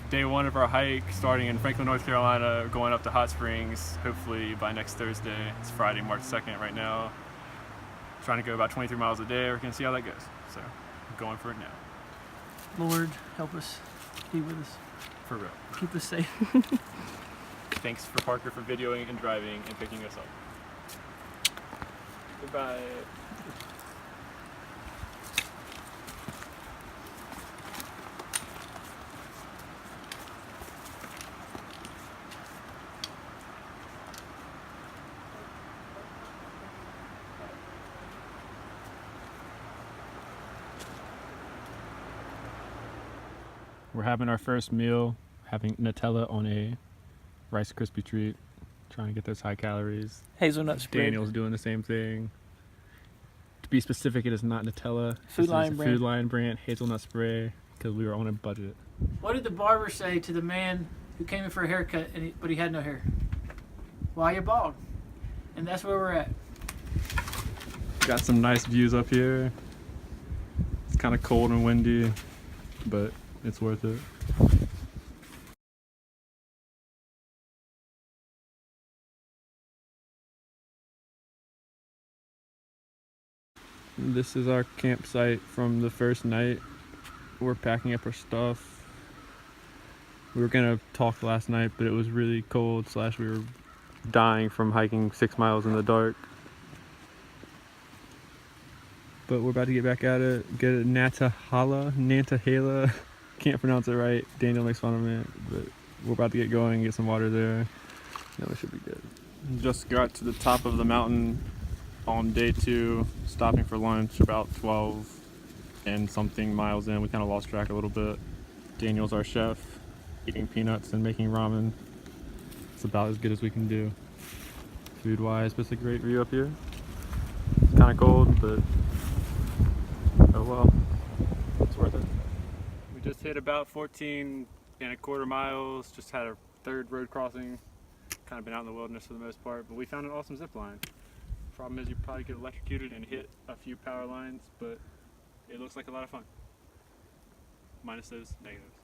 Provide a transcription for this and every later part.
day one of our hike, starting in Franklin, North Carolina, going up to Hot Springs, hopefully by next Thursday. It's Friday, March 2nd right now. Trying to go about 23 miles a day. We're going to see how that goes. So, I'm going for it now. Lord, help us. Be with us. For real. Keep us safe. Thanks for Parker for videoing and driving and picking us up. Goodbye. We're having our first meal, having Nutella on a Rice Krispie treat, trying to get those high calories. Hazelnut spread. Daniel's doing the same thing. To be specific, it is not Nutella. Food Lion brand. Food Lion brand hazelnut spray, because we were on a budget. What did the barber say to the man who came in for a haircut, but he had no hair? Why you bald? And that's where we're at. Got some nice views up here. It's kind of cold and windy, but it's worth it. This is our campsite from the first night. We're packing up our stuff. We were gonna talk last night, but it was really cold / we were dying from hiking 6 miles in the dark. But we're about to get back at it. Get a Nantahala. Can't pronounce it right. Daniel makes fun of me, but we're about to get going, get some water there. No, it should be good. Just got to the top of the mountain on day 2, stopping for lunch about 12 and something miles in. We kind of lost track a little bit. Daniel's our chef, eating peanuts and making ramen. It's about as good as we can do food-wise, but it's a great view up here. It's kind of cold, but oh well, it's worth it. We just hit about 14.25 miles, just had a third road crossing. Kind of been out in the wilderness for the most part, but we found an awesome zip line. Problem is you probably get electrocuted and hit a few power lines, but it looks like a lot of fun. Minus those negatives.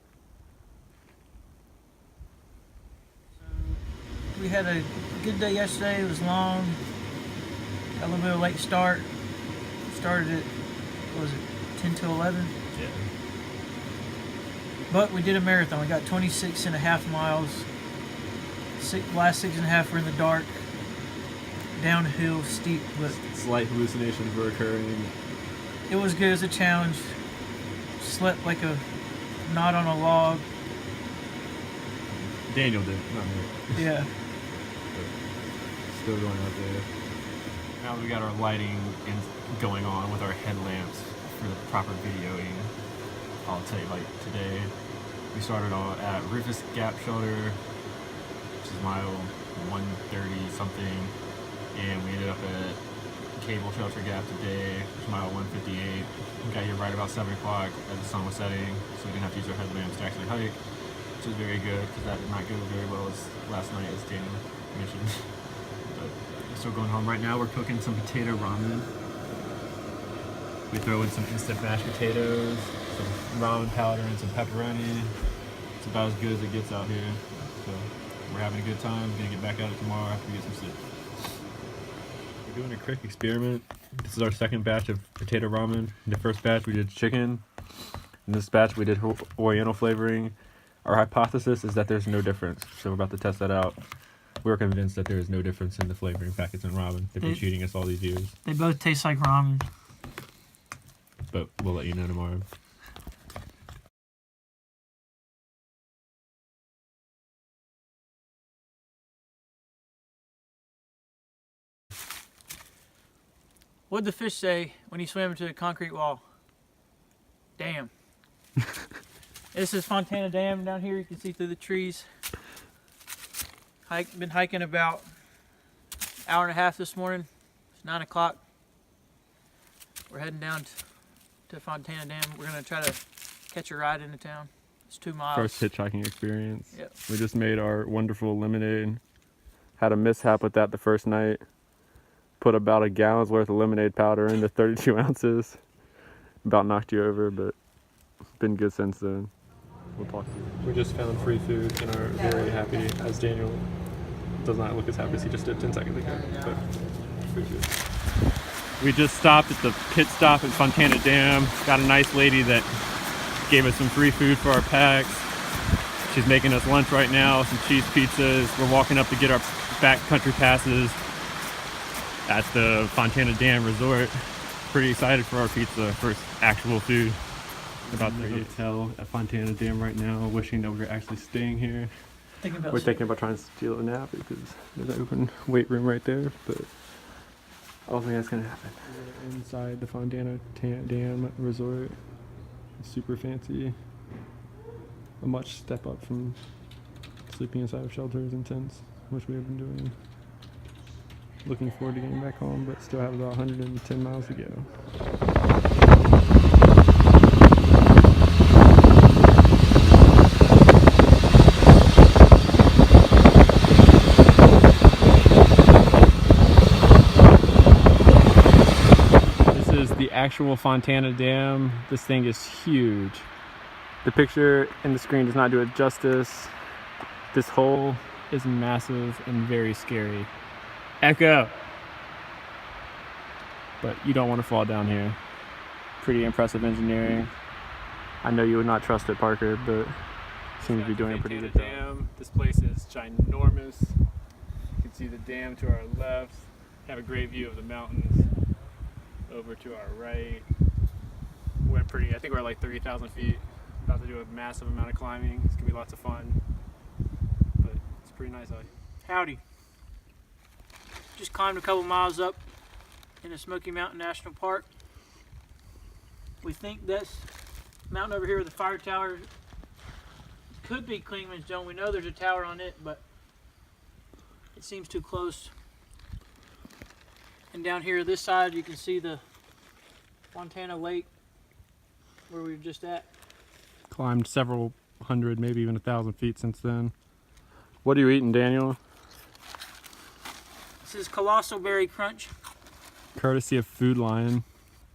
We had a good day yesterday. It was long. Got a little bit of a late start. Started at, what was it, 10 to 11? Yeah. But we did a marathon. We got 26.5 miles. Last 6.5 were in the dark. Downhill, steep, but Slight hallucinations were occurring. it was good as a challenge. Slept like a knot on a log. Daniel did, not me. Yeah. Still going out there. Now we got our lighting going on with our headlamps for the proper videoing. I'll tell you, like today, we started at Rufus Gap Shelter, which is mile 130 something, and we ended up at Cable Shelter Gap today, which is mile 158. We got here right about 7 o'clock as the sun was setting, so we didn't have to use our headlamps to actually hike, which is very good because that did not go very well as last night, as Daniel mentioned. But we're still going home right now. We're cooking some potato ramen. We throw in some instant mashed potatoes, some ramen powder, and some pepperoni. It's about as good as it gets out here. So we're having a good time. We're gonna get back at it tomorrow after we get some sleep. We're doing a quick experiment. This is our second batch of potato ramen. In the first batch we did chicken. In this batch we did Oriental flavoring. Our hypothesis is that there's no difference, so we're about to test that out. We're convinced that there is no difference in the flavoring packets in ramen. They've been cheating us all these years. They both taste like ramen. But we'll let you know tomorrow. What'd the fish say when he swam into a concrete wall? Damn. This is Fontana Dam down here. You can see through the trees. Been hiking about an hour and a half this morning. It's 9 o'clock. We're heading down to Fontana Dam. We're going to try to catch a ride into town. It's 2 miles. First hitchhiking experience. Yep. We just made our wonderful lemonade. Had a mishap with that the first night. Put about a gallon's worth of lemonade powder into 32 ounces. About knocked you over, but it's been good since then. we'll talk to you. We just found free food and are very happy, as Daniel does not look as happy as he just did 10 seconds ago. But free food. We just stopped at the pit stop at Fontana Dam. Got a nice lady that gave us some free food for our packs. She's making us lunch right now, some cheese pizzas. We're walking up to get our backcountry passes at the Fontana Dam Resort. Pretty excited for our pizza, first actual food. About the hotel at Fontana Dam right now, wishing that we were actually staying here. We're thinking about trying to steal a nap because there's an open weight room right there, but I don't think that's gonna happen. We're inside the Fontana Dam Resort. It's super fancy. A much step up from sleeping inside of shelters and tents, which we have been doing. Looking forward to getting back home, but still have about 110 miles to go. This is the actual Fontana Dam. This thing is huge. The picture in the screen does not do it justice. This hole is massive and very scary. Echo! But you don't want to fall down here. Pretty impressive engineering. I know you would not trust it, Parker, but seems to be doing a pretty good job. This place is ginormous. You can see the dam to our left. Have a great view of the mountains. Over to our right. I think we're at like 30,000 feet. About to do a massive amount of climbing. It's gonna be lots of fun. But it's pretty nice out here. Howdy. Just climbed a couple miles up in the Smoky Mountain National Park. We think this mountain over here with the fire tower could be Klingman's Dome. We know there's a tower on it, but it seems too close. And down here, this side, you can see the Fontana Lake where we were just at. Climbed several hundred, maybe even 1,000 feet since then. What are you eating, Daniel? This is Colossal Berry Crunch. Courtesy of Food Lion.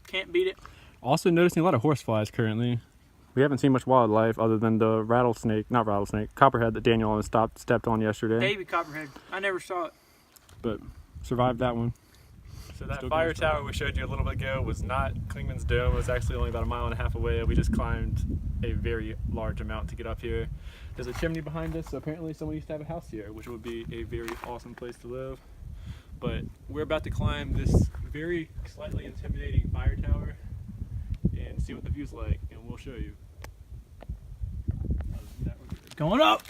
Can't beat it. Also noticing a lot of horseflies currently. We haven't seen much wildlife other than the copperhead that Daniel stepped on yesterday. Baby copperhead. I never saw it. But survived that one. So that fire tower we showed you a little bit ago was not Klingman's Dome. It was actually only about 1.5 miles away. We just climbed a very large amount to get up here. There's a chimney behind us, so apparently someone used to have a house here, which would be a very awesome place to live. But we're about to climb this very slightly intimidating fire tower and see what the view's like, and we'll show you. Going up!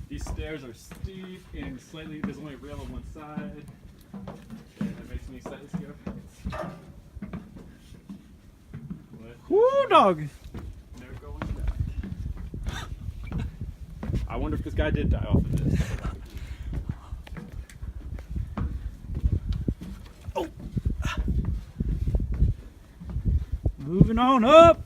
These stairs are steep and there's only a rail on one side, and it makes me slightly scared. Woo, dog! Never going back. I wonder if this guy did die off of this. Oh! Moving on up!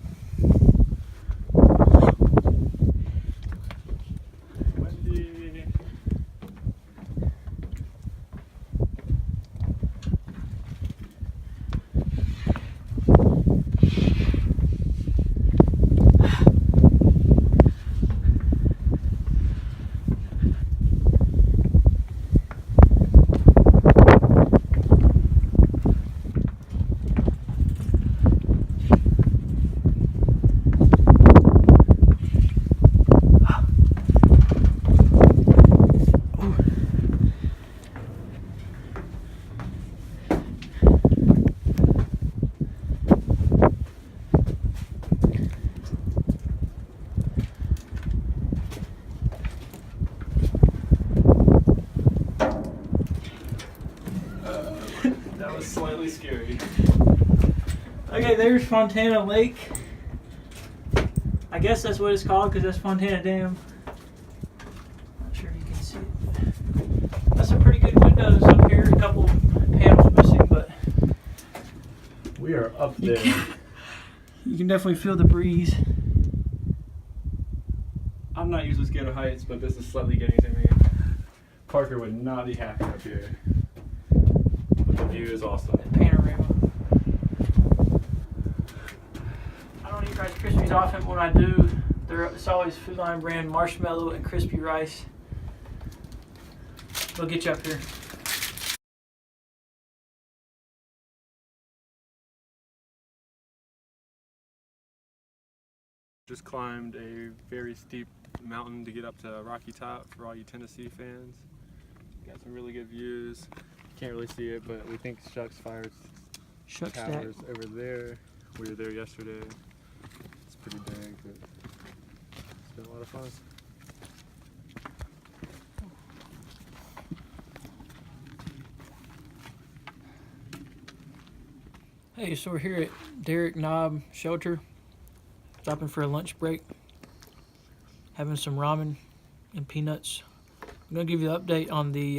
That was slightly scary. Okay, there's Fontana Lake. I guess that's what it's called because that's Fontana Dam. Not sure if you can see it. That's some pretty good windows up here. A couple panels missing, but We are up there. you can definitely feel the breeze. I'm not usually scared of heights, but this is slightly getting to me. Parker would not be happy up here. But the view is awesome. Panorama. I don't eat right Rice Krispies often. When I do, it's always Food Line brand marshmallow and crispy rice. We'll get you up here. Just climbed a very steep mountain to get up to Rocky Top for all you Tennessee fans. Got some really good views. Can't really see it, but we think Shucks Fire Towers over there. We were there yesterday. It's pretty big, but it's been a lot of fun. Hey, so we're here at Derrick Knob Shelter, stopping for a lunch break, having some ramen and peanuts. I'm gonna give you the update on the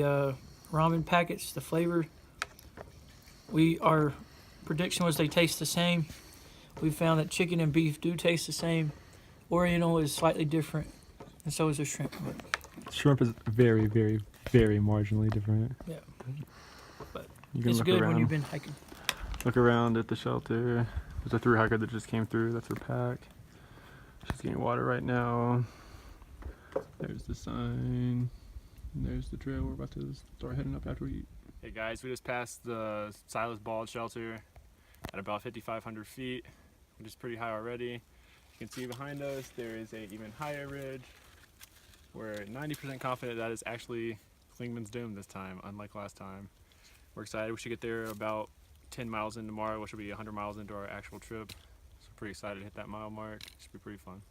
ramen packets, the flavor. Our prediction was they taste the same. We found that chicken and beef do taste the same. Oriental is slightly different, and so is the shrimp. But Shrimp is very, very, very marginally different. yeah, but You can it's look good around. when you've been hiking. Look around at the shelter. There's a thru hiker that just came through. That's her pack. She's getting water right now. There's the sign. And there's the trail. We're about to start heading up after we eat. Hey guys, we just passed the Silas Bald shelter at about 5,500 feet, which is pretty high already. You can see behind us there is an even higher ridge. We're 90% confident that is actually Clingman's Dome this time, unlike last time. We're excited. We should get there about 10 miles in tomorrow, which will be 100 miles into our actual trip. So we're pretty excited to hit that mile mark. It should be pretty fun.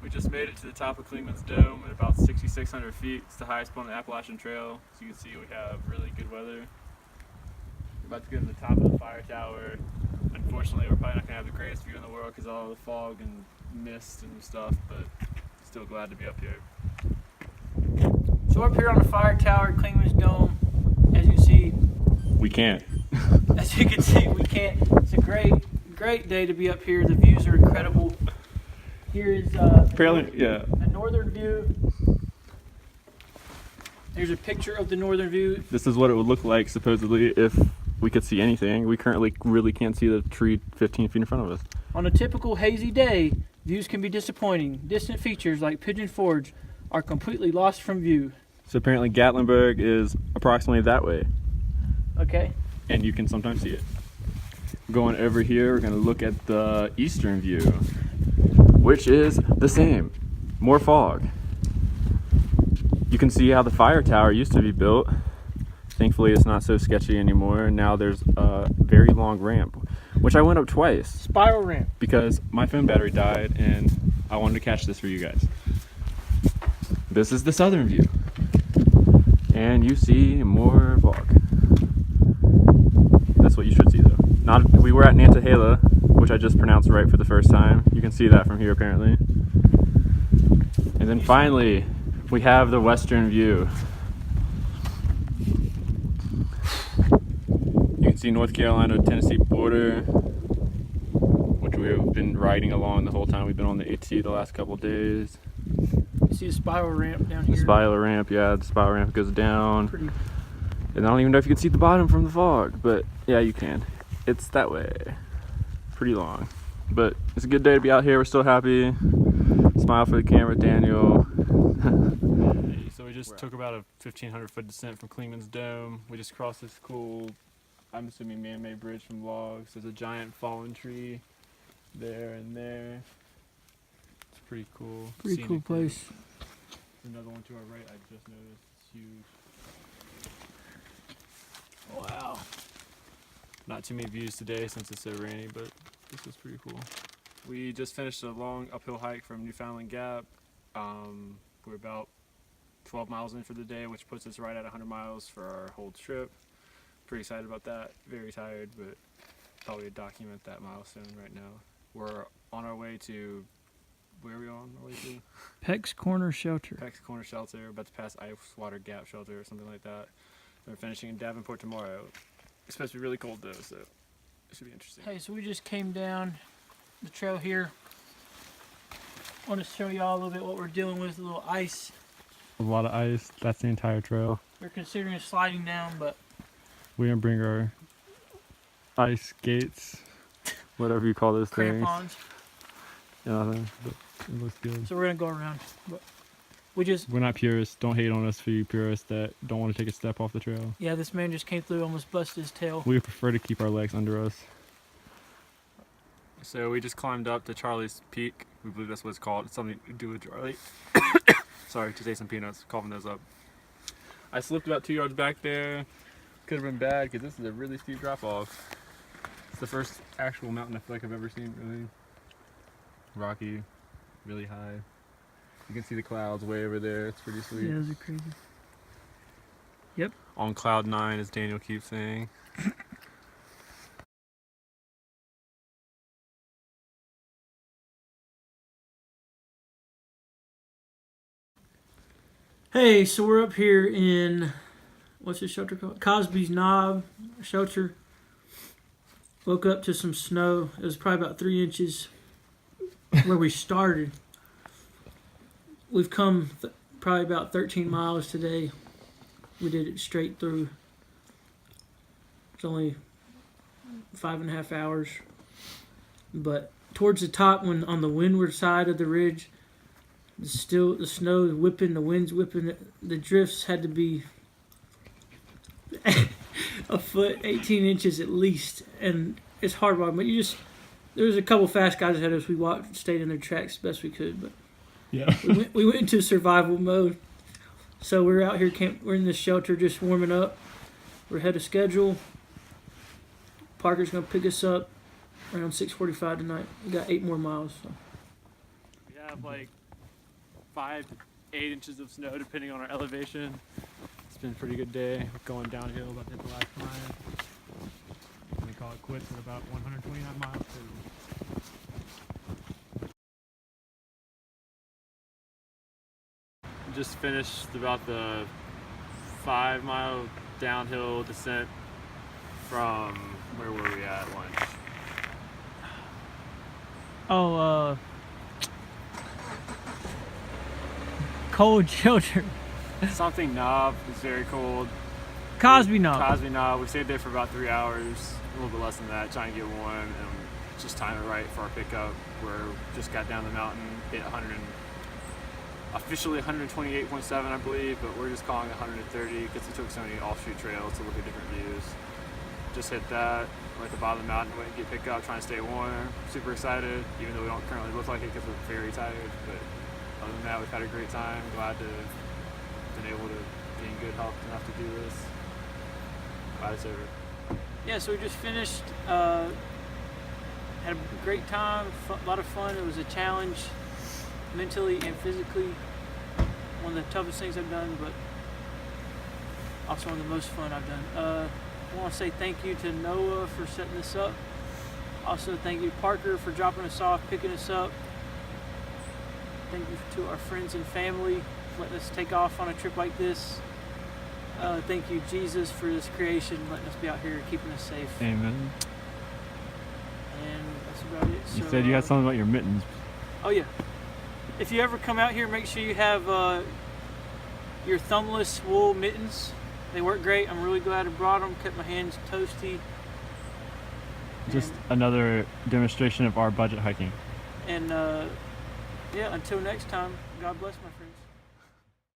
We just made it to the top of Clingman's Dome at about 6,600 feet. It's the highest point on the Appalachian Trail. So you can see we have really good weather. We're about to go to the top of the fire tower. Unfortunately, we're probably not going to have the greatest view in the world because of all the fog and mist and stuff, but still glad to be up here. So up here on the fire tower at Clingman's Dome, as you see, We can't. as you can see, we can't. It's a great day to be up here. The views are incredible. Here is the northern view. There's a picture of the northern view. This is what it would look like supposedly if we could see anything. We currently really can't see the tree 15 feet in front of us. On a typical hazy day, views can be disappointing. Distant features like Pigeon Forge are completely lost from view. So apparently Gatlinburg is approximately that way, Okay. and you can sometimes see it. Going over here, we're going to look at the eastern view, which is the same. More fog. You can see how the fire tower used to be built. Thankfully, it's not so sketchy anymore. Now there's a very long ramp, which I went up twice Spiral ramp. because my phone battery died and I wanted to catch this for you guys. This is the southern view. And you see more fog. That's what you should see though. We were at Nantahala, which I just pronounced right for the first time. You can see that from here apparently. And then finally, we have the western view. You can see North Carolina-Tennessee border, which we have been riding along the whole time we've been on the AT the last couple of days. You see a spiral ramp down here. The spiral ramp, yeah, the spiral ramp goes down. Pretty. And I don't even know if you can see the bottom from the fog, but yeah, you can. It's that way. Pretty long. But it's a good day to be out here. We're still happy. Smile for the camera, Daniel. So we just took about a 1,500 foot descent from Clingman's Dome. We just crossed this cool, I'm assuming man-made bridge from logs. There's a giant fallen tree there and there. It's pretty cool. Pretty Scenic cool place. There's another one to our right I just noticed. It's huge. Wow. Not too many views today since it's so rainy, but this was pretty cool. We just finished a long uphill hike from Newfoundland Gap. We're about 12 miles in for the day, which puts us right at 100 miles for our whole trip. Pretty excited about that. Very tired, but thought we'd document that milestone right now. We're on our way to, where are we on our way to? Peck's Corner Shelter. Peck's Corner Shelter. We're about to pass Icewater Gap Shelter or something like that. We're finishing in Davenport tomorrow. It's supposed to be really cold though, so it should be interesting. Hey, so we just came down the trail here. I want to show y'all a little bit what we're dealing with, a little ice A lot of ice. That's the entire trail. We're considering sliding down, but We're gonna bring our ice skates, whatever you call those things. crampons. Nothing, but it looks good. So we're gonna go around. But we're not purists. Don't hate on us for you purists that don't want to take a step off the trail. yeah, this man just came through, almost busted his tail. We prefer to keep our legs under us. So we just climbed up to Charlie's Peak. We believe that's what it's called. It's something to do with Charlie. Sorry, to taste some peanuts. Coughing those up. I slipped about 2 yards back there. Could have been bad because this is a really steep drop off. It's the first actual mountain I feel like I've ever seen. Really rocky, really high. You can see the clouds way over there. It's pretty sweet. Yeah, those are crazy. Yep. On cloud 9, as Daniel keeps saying. Hey, so we're up here in, what's this shelter called? Cosby's Knob shelter. Woke up to some snow. It was probably about 3 inches where we started. We've come probably about 13 miles today. We did it straight through. It's only 5.5 hours. But towards the top, when on the windward side of the ridge, the snow is whipping, the wind's whipping. The drifts had to be a foot, 18 inches at least, and it's hard walking. But there was a couple fast guys ahead of us. We walked, stayed in their tracks the best we could, but yeah, we went into survival mode. So we're out here, we're in this shelter, just warming up. We're ahead of schedule. Parker's gonna pick us up around 6:45 tonight. We got 8 more miles. So. We have like 5 to 8 inches of snow depending on our elevation. It's been a pretty good day. We're going downhill, about to hit the last mile. We call it quits at about 129 miles. Just finished about the 5-mile downhill descent from, where were we at lunch? Oh, cold shelter. Something Knob is very cold. Cosby Knob. Cosby Knob. We stayed there for about 3 hours, a little bit less than that, trying to get warm and just time it right for our pickup. We just got down the mountain, hit officially 128.7, I believe, but we're just calling it 130 because we took so many offshoot trails to look at different views. Just hit that. We're at the bottom of the mountain, waiting to get pickup, trying to stay warm. Super excited, even though we don't currently look like it because we're very tired. But other than that, we've had a great time. Glad to have been able to be in good health enough to do this. Glad it's over. Yeah, so we just finished. Had a great time, a lot of fun. It was a challenge, mentally and physically. One of the toughest things I've done, but also one of the most fun I've done. I want to say thank you to Noah for setting this up. Also, thank you to Parker for dropping us off, picking us up. Thank you to our friends and family letting us take off on a trip like this. Thank you, Jesus, for this creation, letting us be out here, keeping us safe. Amen. And that's about it. You So, said you had something about your mittens. Oh yeah. If you ever come out here, make sure you have your thumbless wool mittens. They work great. I'm really glad I brought them. Kept my hands toasty. Just another demonstration of our budget hiking. And yeah, until next time, God bless, my friends.